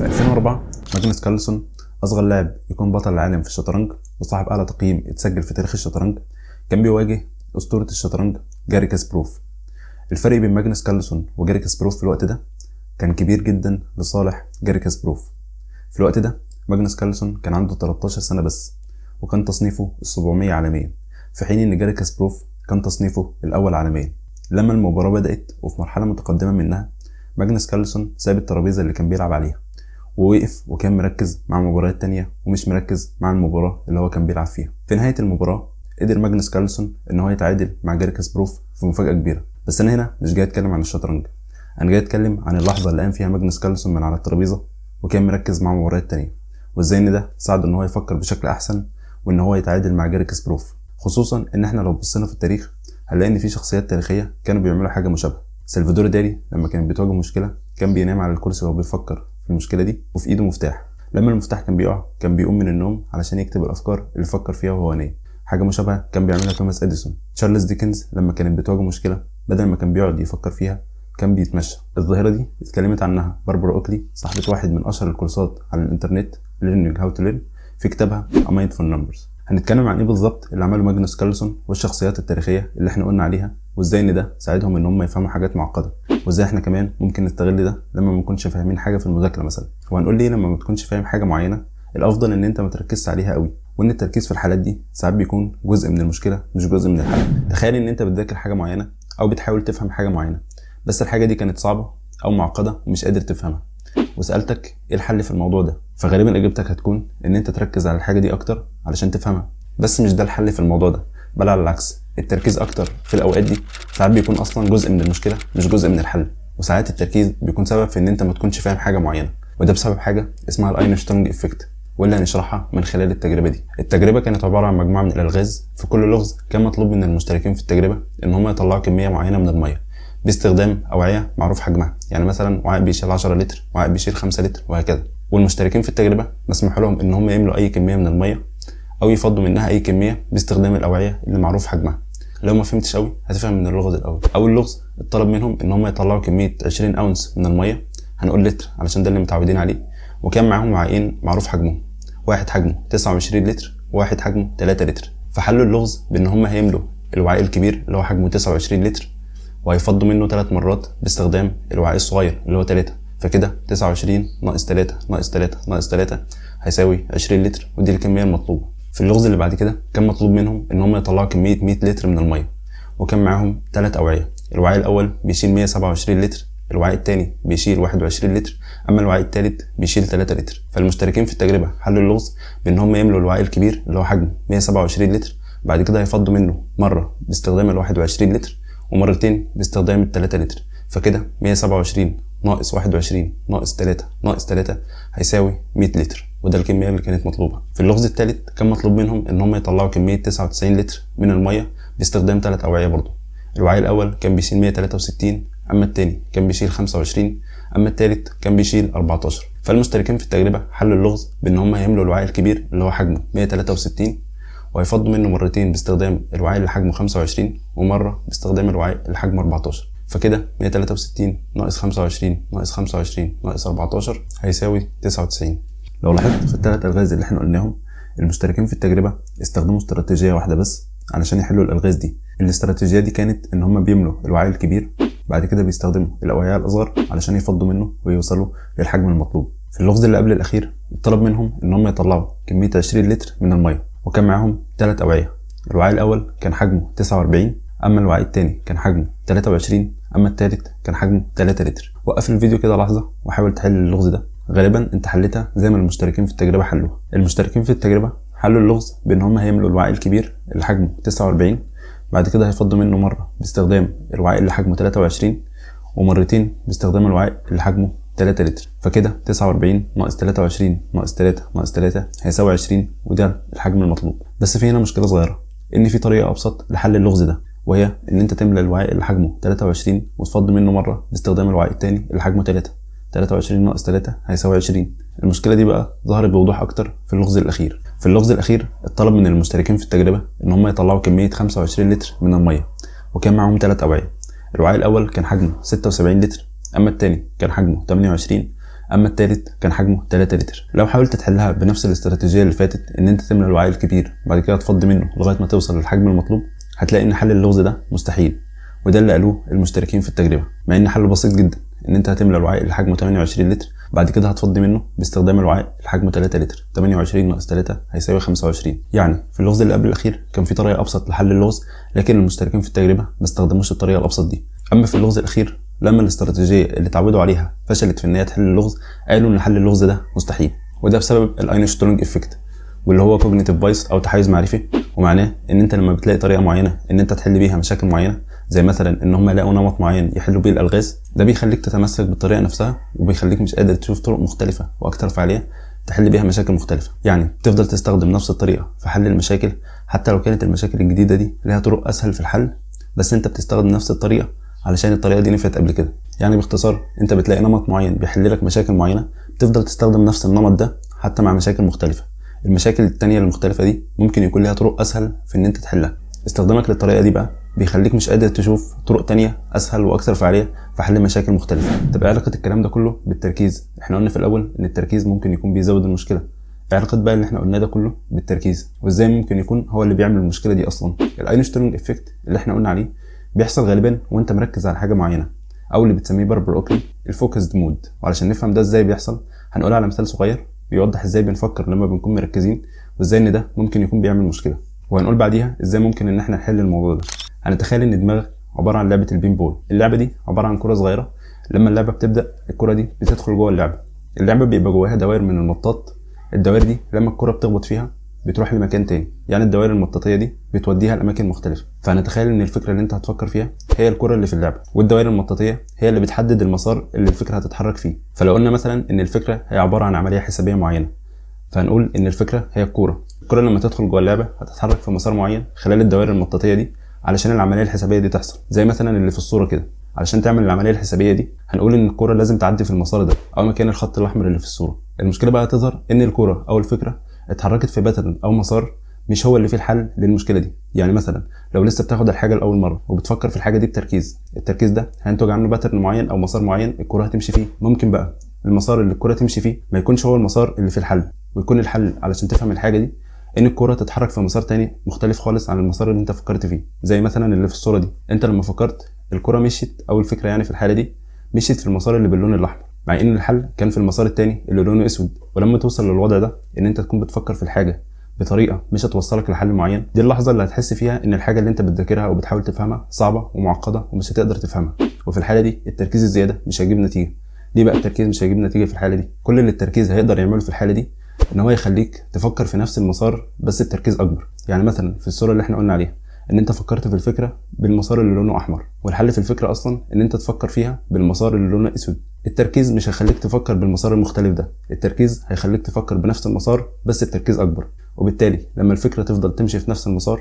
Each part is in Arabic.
في 2004 ماجنس كارلسن أصغر لاعب يكون بطل العالم في الشطرنج وصاحب أعلى تقييم اتسجل في تاريخ الشطرنج كان بيواجه أسطورة الشطرنج جاري كاسبروف. الفرق بين ماجنس كارلسن وجاري كاسبروف في الوقت ده كان كبير جدا لصالح جاري كاسبروف. في الوقت ده ماجنس كارلسن كان عنده 13 سنة بس وكان تصنيفه ال700 عالميا، في حين ان جاري كاسبروف كان تصنيفه الأول عالميا. لما المباراة بدأت وفي مرحلة متقدمة منها ماجنس كارلسن ساب الترابيزة اللي كان بيلعب عليها ووقف وكان مركز مع مباريات تانية ومش مركز مع المباراة اللي هو كان بيلعب فيها. في نهاية المباراة قدر ماجنس كارلسن ان هو يتعادل مع جاري كاسبروف في مفاجأة كبيرة. بس انا هنا مش جاي اتكلم عن الشطرنج، انا جاي اتكلم عن اللحظة اللي قام فيها ماجنس كارلسن من على الترابيزة وكان مركز مع مباريات تانية، وازاي ان ده ساعده ان هو يفكر بشكل احسن وان هو يتعادل مع جاري كاسبروف. خصوصا ان احنا لو بصينا في التاريخ هنلاقي ان في شخصيات تاريخية كانوا بيعملوا حاجة مشابهة. سلفادور دالي لما كان بتواجه مشكلة كان بينام على الكرسي وهو بيفكر في المشكلة دي وفي ايده مفتاح، لما المفتاح كان بيقع كان بيقوم من النوم علشان يكتب الافكار اللي فكر فيها وهو نايم. حاجة مشابهة كان بيعملها توماس اديسون. تشارلز ديكنز لما كانت بتواجه مشكلة بدل ما كان بيقعد يفكر فيها كان بيتمشى. الظاهرة دي اتكلمت عنها باربرا اوكلي صاحبة واحد من اشهر الكورسات على الانترنت Learning How to Learn في كتابها A Mindful Numbers. هنتكلم عن ايه بالظبط اللي عمله ماجنس كارلسن والشخصيات التاريخية اللي احنا قلنا عليها، وازاي ان ده ساعدهم ان هم يفهموا حاجات معقدة، وازاي احنا كمان ممكن نستغل ده لما ما نكونش فاهمين حاجة في المذاكرة مثلا. وهنقول ليه لما ما تكونش فاهم حاجة معينة الافضل ان انت ما تركزش عليها قوي، وان التركيز في الحالات دي ساعات بيكون جزء من المشكلة مش جزء من الحل. تخيل ان انت بتذاكر حاجة معينة او بتحاول تفهم حاجة معينة بس الحاجة دي كانت صعبة او معقدة ومش قادر تفهمها، وسألتك ايه الحل في الموضوع ده، فغالبا اجابتك هتكون ان انت تركز على الحاجة دي اكتر علشان تفهمها. بس مش ده الحل في الموضوع ده، بل على العكس، التركيز اكتر في الاوقات دي ساعات بيكون اصلا جزء من المشكلة مش جزء من الحل، وساعات التركيز بيكون سبب في ان انت ما تكونش فاهم حاجة معينة، وده بسبب حاجة اسمها الاينشتاين افكت واللي هنشرحها من خلال التجربة دي. التجربة كانت عبارة عن مجموعة من الالغاز، في كل لغز كان مطلوب من المشتركين في التجربة ان هم يطلعوا كمية معينة من المية باستخدام اوعية معروف حجمها، يعني مثلا وعاء بيشيل 10 لتر، وعاء بيشيل 5 لتر، وهكذا. والمشتركين في التجربة مسموح لهم ان هم يملوا اي كمية من المية او يفضوا منها اي كمية باستخدام الاوعية اللي معروف حجمها. لو ما فهمتش قوي هتفهم من اللغز الاول. اول لغز اتطلب منهم ان هم يطلعوا كمية 20 اونس من المية، هنقول لتر علشان ده اللي متعودين عليه، وكان معاهم وعاءين معروف حجمهم، واحد حجمه 29 لتر وواحد حجمه 3 لتر. فحلوا اللغز بان هم هيملوا الوعاء الكبير اللي هو حجمه 29 لتر وهيفضوا منه 3 مرات باستخدام الوعاء الصغير اللي هو 3، فكده 29 ناقص 3 ناقص 3 ناقص 3 هيساوي 20 لتر، ودي الكمية المطلوبة. في اللغز اللي بعد كده كان مطلوب منهم ان هم يطلعوا كمية 100 لتر من المية، وكان معاهم 3 اوعية. الوعاء الاول بيشيل 127 لتر، الوعاء الثاني بيشيل 21 لتر، اما الوعاء الثالث بيشيل 3 لتر. فالمشتركين في التجربة حلوا اللغز بان هم يملوا الوعاء الكبير اللي هو حجمه 127 لتر، بعد كده هيفضوا منه مرة باستخدام ال 21 لتر ومرتين باستخدام ال 3 لتر، فكده 127 ناقص 21 ناقص 3 ناقص 3 هيساوي 100 لتر، وده الكمية اللي كانت مطلوبة. في اللغز الثالث كان مطلوب منهم ان هم يطلعوا كمية 99 لتر من المية باستخدام 3 اوعية برضو. الوعاء الاول كان بيشيل 163، اما الثاني كان بيشيل 25، اما الثالث كان بيشيل 14. فالمشتركين في التجربة حلوا اللغز بان هم يملوا الوعاء الكبير اللي هو حجمه 163 وهيفضوا منه مرتين باستخدام الوعاء اللي حجمه 25 ومرة باستخدام الوعاء اللي حجمه 14، فكده 163 ناقص 25 ناقص 25 ناقص 14 هيساوي 99. لو لاحظت في الثلاث الغاز اللي احنا قلناهم المشتركين في التجربة استخدموا استراتيجية واحدة بس علشان يحلوا الالغاز دي. الاستراتيجية دي كانت ان هم بيملوا الوعاء الكبير، بعد كده بيستخدموا الاوعية الاصغر علشان يفضوا منه ويوصلوا للحجم المطلوب. في اللغز اللي قبل الاخير اتطلب منهم ان هم يطلعوا كمية 20 لتر من المية، وكان معاهم 3 اوعية. الوعاء الاول كان حجمه 49، اما الوعاء الثاني كان حجمه 23، اما الثالث كان حجمه 3 لتر. وقف الفيديو كده لحظة وحاول تحل اللغز ده، غالبا انت حلتها زي ما المشتركين في التجربة حلوها. المشتركين في التجربة حلوا اللغز بان هم هيملوا الوعاء الكبير اللي حجمه 49، بعد كده هيفضوا منه مرة باستخدام الوعاء اللي حجمه 23 ومرتين باستخدام الوعاء اللي حجمه 3 لتر، فكده 49 ناقص 23 ناقص 3 ناقص 3 هيساوي 20، وده الحجم المطلوب. بس في هنا مشكلة صغيرة، ان في طريقة ابسط لحل اللغز ده، وهي ان انت تملى الوعاء اللي حجمه 23 وتفضي منه مرة باستخدام الوعاء الثاني اللي حجمه 3. 23 ناقص 3 هيساوي 20. المشكلة دي بقى ظهرت بوضوح اكتر في اللغز الاخير. في اللغز الاخير اتطلب من المشتركين في التجربة ان هم يطلعوا كمية 25 لتر من المية، وكان معاهم 3 اوعية. الوعاء الاول كان حجمه 76 لتر، اما الثاني كان حجمه 28، اما التالت كان حجمه 3 لتر. لو حاولت تحلها بنفس الاستراتيجيه اللي فاتت، ان انت تملى الوعاء الكبير بعد كده تفضي منه لغايه ما توصل للحجم المطلوب، هتلاقي ان حل اللغز ده مستحيل، وده اللي قالوه المشتركين في التجربه، مع ان حله بسيط جدا، ان انت هتملى الوعاء اللي حجمه 28 لتر بعد كده هتفضي منه باستخدام الوعاء اللي حجمه 3 لتر. 28 ناقص 3 هيساوي 25. يعني في اللغز اللي قبل الاخير كان في طريقه ابسط لحل اللغز، لكن المشتركين في التجربه ما استخدموش الطريقه الابسط دي. اما في اللغز الاخير لما الاستراتيجيه اللي اتعودوا عليها فشلت في ان هي تحل اللغز، قالوا ان حل اللغز ده مستحيل، وده بسبب الاينشتاينج افكت، واللي هو كوجنيتيف بايس او تحيز معرفي. ومعناه ان انت لما بتلاقي طريقه معينه ان انت تحل بيها مشاكل معينه، زي مثلا ان هم يلاقوا نمط معين يحلوا بيه الالغاز، ده بيخليك تتمسك بالطريقه نفسها، وبيخليك مش قادر تشوف طرق مختلفه واكثر فعاليه تحل بيها مشاكل مختلفه. يعني تفضل تستخدم نفس الطريقه في حل المشاكل، حتى لو كانت المشاكل الجديده دي لها طرق اسهل في الحل، بس انت بتستخدم نفس الطريقه علشان الطريقه دي نفعت قبل كده. يعني باختصار انت بتلاقي نمط معين بيحل لك مشاكل معينه، بتفضل تستخدم نفس النمط ده حتى مع مشاكل مختلفه. المشاكل التانية المختلفة دي ممكن يكون لها طرق اسهل في ان انت تحلها. استخدامك للطريقة دي بقى بيخليك مش قادر تشوف طرق تانية اسهل واكثر فعالية في حل مشاكل مختلفة. طب علاقة الكلام ده كله بالتركيز؟ احنا قلنا في الاول ان التركيز ممكن يكون بيزود المشكلة. علاقة بقى اللي احنا قلناه ده كله بالتركيز، وازاي ممكن يكون هو اللي بيعمل المشكلة دي اصلا؟ الاينشتاينج افكت اللي احنا قلنا عليه بيحصل غالبا وانت مركز على حاجة معينة، او اللي بتسميه باربر اوكلي الفوكسد مود. وعلشان نفهم ده ازاي بيحصل هنقول على مثال صغير بيوضح ازاي بنفكر لما بنكون مركزين، وازاي ان ده ممكن يكون بيعمل مشكله. وهنقول بعديها ازاي ممكن ان احنا نحل الموضوع ده. هنتخيل ان دماغك عباره عن لعبه البين بول. اللعبه دي عباره عن كره صغيره، لما اللعبه بتبدا الكره دي بتدخل جوه اللعبه بيبقى جواها دوائر من المطاط. الدوائر دي لما الكره بتخبط فيها بتروح لمكان تاني، يعني الدوائر المطاطيه دي بتوديها لاماكن مختلفه. فهنتخيل ان الفكره اللي انت هتفكر فيها هي الكره اللي في اللعبه، والدوائر المطاطيه هي اللي بتحدد المسار اللي الفكره هتتحرك فيه. فلو قلنا مثلا ان الفكره هي عباره عن عمليه حسابيه معينه، فهنقول ان الفكره هي الكوره لما تدخل جوه اللعبه هتتحرك في مسار معين خلال الدوائر المطاطيه دي علشان العمليه الحسابيه دي تحصل. زي مثلا اللي في الصوره كده، علشان تعمل العمليه الحسابيه دي هنقول ان الكوره لازم تعدي في المسار ده او مكان الخط الاحمر اللي في الصوره. المشكله بقى تظهر ان الكوره او الفكره اتحركت في باترن او مسار مش هو اللي فيه الحل للمشكله دي. يعني مثلا لو لسه بتاخد الحاجه لاول مره وبتفكر في الحاجه دي بتركيز، التركيز ده هينتج عنه باترن معين او مسار معين الكوره هتمشي فيه. ممكن بقى المسار اللي الكوره تمشي فيه ما يكونش هو المسار اللي فيه الحل، ويكون الحل علشان تفهم الحاجه دي ان الكوره تتحرك في مسار تاني مختلف خالص عن المسار اللي انت فكرت فيه. زي مثلا اللي في الصوره دي، انت لما فكرت الكوره مشيت، او الفكره يعني في الحاله دي مشيت في المسار اللي باللون الاحمر، مع ان الحل كان في المسار التاني اللي لونه اسود. ولما توصل للوضع ده ان انت تكون بتفكر في الحاجه بطريقه مش هتوصلك لحل معين، دي اللحظه اللي هتحس فيها ان الحاجه اللي انت بتذاكرها او بتحاول تفهمها صعبه ومعقده ومش هتقدر تفهمها. وفي الحاله دي التركيز الزياده مش هيجيب نتيجه. ليه بقى التركيز مش هيجيب نتيجه في الحاله دي؟ كل اللي التركيز هيقدر يعمله في الحاله دي ان هو يخليك تفكر في نفس المسار بس بتركيز اكبر. يعني مثلا في الصوره اللي احنا قلنا عليها ان انت فكرت في الفكره بالمسار اللي لونه احمر، والحل في الفكره اصلا ان انت تفكر فيها بالمسار اللي لونه اسود. التركيز مش هيخليك تفكر بالمسار المختلف ده، التركيز هيخليك تفكر بنفس المسار بس بتركيز اكبر. وبالتالي لما الفكره تفضل تمشي في نفس المسار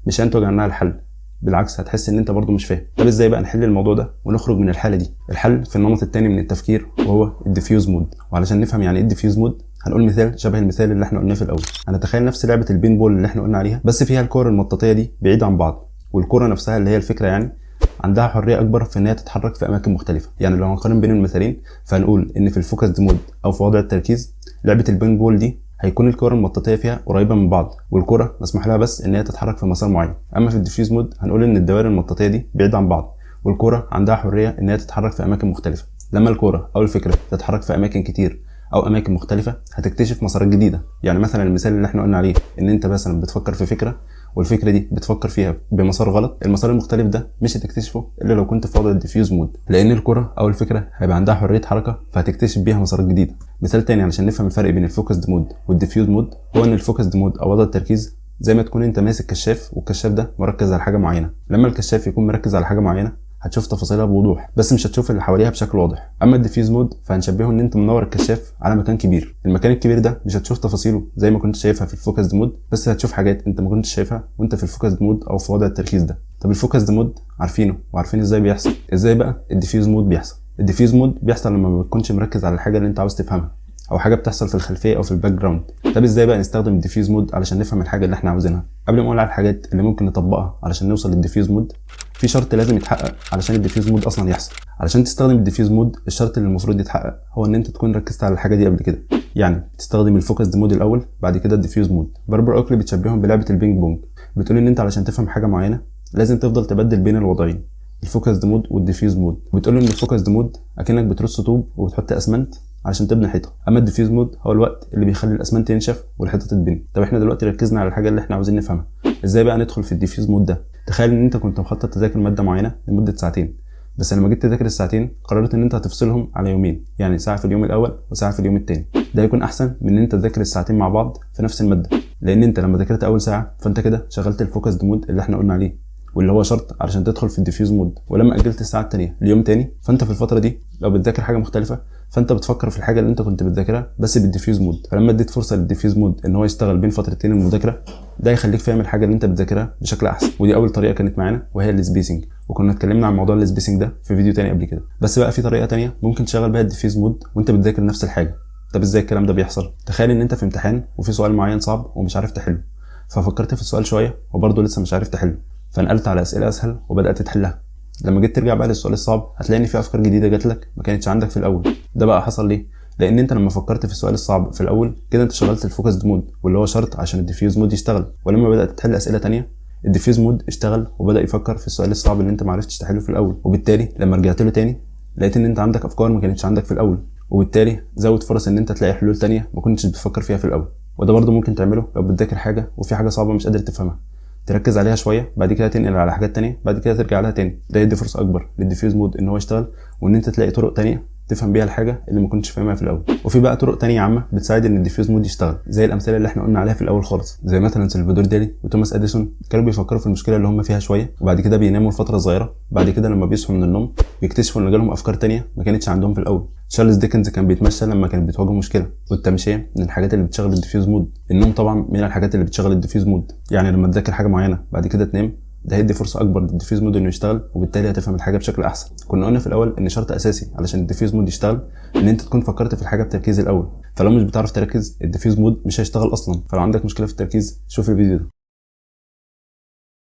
مش هينتج عنها الحل، بالعكس هتحس ان انت برضو مش فاهم. طب ازاي بقى نحل الموضوع ده ونخرج من الحاله دي؟ الحل في النمط الثاني من التفكير، وهو الديفيوز مود. وعلشان نفهم يعني ايه الديفيوز مود هنقول مثال شبه المثال اللي احنا قلناه في الاول. هنتخيل نفس لعبه البين بول اللي احنا قلنا عليها، بس فيها الكور المطاطيه دي بعيده عن بعض، والكره نفسها اللي هي الفكره يعني عندها حريه اكبر في ان هي تتحرك في اماكن مختلفه. يعني لو هنقارن بين المثالين فهنقول ان في الفوكسد مود او في وضع التركيز لعبه البين بول دي هيكون الكره المطاطيه فيها قريبه من بعض، والكره مسموح لها بس ان هي تتحرك في مسار معين. اما في الديفيوز مود هنقول ان الدوائر المطاطيه دي بعيده عن بعض، والكره عندها حريه ان هي تتحرك في اماكن مختلفه. لما الكره او الفكره تتحرك في اماكن كتير او اماكن مختلفه هتكتشف مسارات جديده. يعني مثلا المثال اللي احنا قلنا عليه ان انت مثلا بتفكر في فكره والفكره دي بتفكر فيها بمسار غلط، المسار المختلف ده مش هتكتشفه الا لو كنت في وضع الديفيوز مود، لان الكره او الفكره هيبقى عندها حريه حركه فهتكتشف بيها مسارات جديده. مثال تاني علشان نفهم الفرق بين الفوكسد مود والديفيوز مود، هو ان الفوكسد مود او وضع التركيز زي ما تكون انت ماسك كشاف والكشاف ده مركز على حاجه معينه. لما الكشاف يكون مركز على حاجه معينه هتشوف تفاصيلها بوضوح بس مش هتشوف اللي حواليها بشكل واضح. اما الديفيوز مود فهنشبهه ان انت منور الكشاف على مكان كبير، المكان الكبير ده مش هتشوف تفاصيله زي ما كنت شايفها في الفوكسد مود، بس هتشوف حاجات انت ما كنتش شايفها وانت في الفوكسد مود او في وضع التركيز ده. طب الفوكسد مود عارفينه وعارفين ازاي بيحصل، ازاي بقى الديفيوز مود بيحصل؟ الديفيوز مود بيحصل لما ما بتكونش مركز على الحاجه اللي انت عاوز تفهمها او حاجه بتحصل في الخلفيه او في الباك جراوند. طب ازاي بقى نستخدم الديفيوز مود علشان نفهم الحاجه اللي احنا عاوزينها؟ قبل ما اقول على الحاجات اللي ممكن نطبقها علشان نوصل للديفيوز مود في شرط لازم يتحقق علشان الديفيوز مود اصلا يحصل. علشان تستخدم الديفيوز مود الشرط اللي المفروض يتحقق هو ان انت تكون ركزت على الحاجه دي قبل كده. يعني تستخدم الفوكس مود الاول بعد كده الديفيوز مود. باربر اوكلي بتشبههم بلعبه البينج بونج، بتقول ان انت علشان تفهم حاجه معينه لازم تفضل تبدل بين الوضعين الفوكس مود والديفيوز مود. بتقول ان الفوكس مود اكنك بترص طوب وبتحط اسمنت علشان تبني حيطه، اما الديفيوز مود هو الوقت اللي بيخلي الاسمنت ينشف والحيطه تتبني. طب احنا دلوقتي ركزنا على الحاجه اللي احنا عاوزين نفهمها، ازاي بقى ندخل في الديفيوز مود ده؟ تخيل ان انت كنت مخطط تذاكر ماده معينه لمده ساعتين، بس لما جيت تذاكر الساعتين قررت ان انت هتفصلهم على يومين، يعني ساعه في اليوم الاول وساعه في اليوم الثاني. ده يكون احسن من ان انت تذاكر الساعتين مع بعض في نفس الماده، لان انت لما ذاكرت اول ساعه فانت كده شغلت الفوكس مود اللي احنا قلنا عليه، واللي هو شرط علشان تدخل في الديفيوز مود. ولما اجلت الساعه الثانيه ليوم تاني فانت في الفتره دي لو بتذاكر حاجه مختلفه فانت بتفكر في الحاجه اللي انت كنت بتذاكرها بس بالديفيوز مود. فلما اديت فرصه للديفيوز مود ان هو يشتغل بين فترتين المذاكره ده يخليك فاهم الحاجه اللي انت بتذاكرها بشكل احسن. ودي اول طريقه كانت معانا وهي السبيسنج، وكنا اتكلمنا عن موضوع السبيسنج ده في فيديو تاني قبل كده. بس بقى في طريقه تانيه ممكن تشغل بيها الديفيوز مود وانت بتذاكر نفس الحاجه. طب ازاي الكلام ده بيحصل؟ تخيل ان انت في امتحان وفي سؤال معين صعب ومش عارف تحله، ففكرت في السؤال شويه وبرضه لسه مش عارف تحله، فنقلت على اسئله اسهل وبدات تحلها. لما جيت ترجع بقى للسؤال الصعب هتلاقي ان في افكار جديده جات لك ما كانتش عندك في الاول. ده بقى حصل ليه؟ لان انت لما فكرت في السؤال الصعب في الاول كده انت شغلت الفوكس مود واللي هو شرط عشان الديفيوز مود يشتغل، ولما بدات تحل اسئله تانية الديفيوز مود اشتغل وبدا يفكر في السؤال الصعب اللي انت ما عرفتش تحله في الاول. وبالتالي لما رجعت له تاني لقيت ان انت عندك افكار ما كانتش عندك في الاول، وبالتالي زود فرص ان انت تلاقي حلول تانية ما كنتش بتفكر فيها في الاول. وده برضه ممكن تعمله لو بتذاكر حاجه وفي حاجه صعبه مش قادر تفهمها، تركز عليها شويه بعد كده تنقل على حاجات تانية بعد كده ترجع لها تاني. ده يدي فرصه اكبر للديفيوز مود ان هو يشتغل وان انت تلاقي طرق تانية تفهم بيها الحاجه اللي ما كنتش فاهمها في الاول. وفي بقى طرق تانية عامه بتساعد ان الديفيوز مود يشتغل، زي الامثله اللي احنا قلنا عليها في الاول خالص، زي مثلا سلفادور دالي وتوماس اديسون كانوا بيفكروا في المشكله اللي هم فيها شويه وبعد كده بيناموا لفتره صغيره، بعد كده لما بيصحوا من النوم بيكتشفوا ان جالهم افكار تانية ما كانتش عندهم في الاول. تشارلز ديكنز كان بيتمشى لما كانت بتواجهه مشكله، والتمشيه من الحاجات اللي بتشغل الديفيوز مود. النوم طبعا من الحاجات اللي بتشغل الديفيوز مود، يعني لما تذاكر حاجه معينه بعد كده تنام ده هيدي فرصه اكبر للديفيوز مود انه يشتغل، وبالتالي هتفهم الحاجه بشكل احسن. كنا قلنا في الاول ان شرط اساسي علشان الديفيوز مود يشتغل ان انت تكون فكرت في الحاجه بتركيز الاول، فلو مش بتعرف تركز الديفيوز مود مش هيشتغل اصلا. فلو عندك مشكله في التركيز شوف الفيديو ده.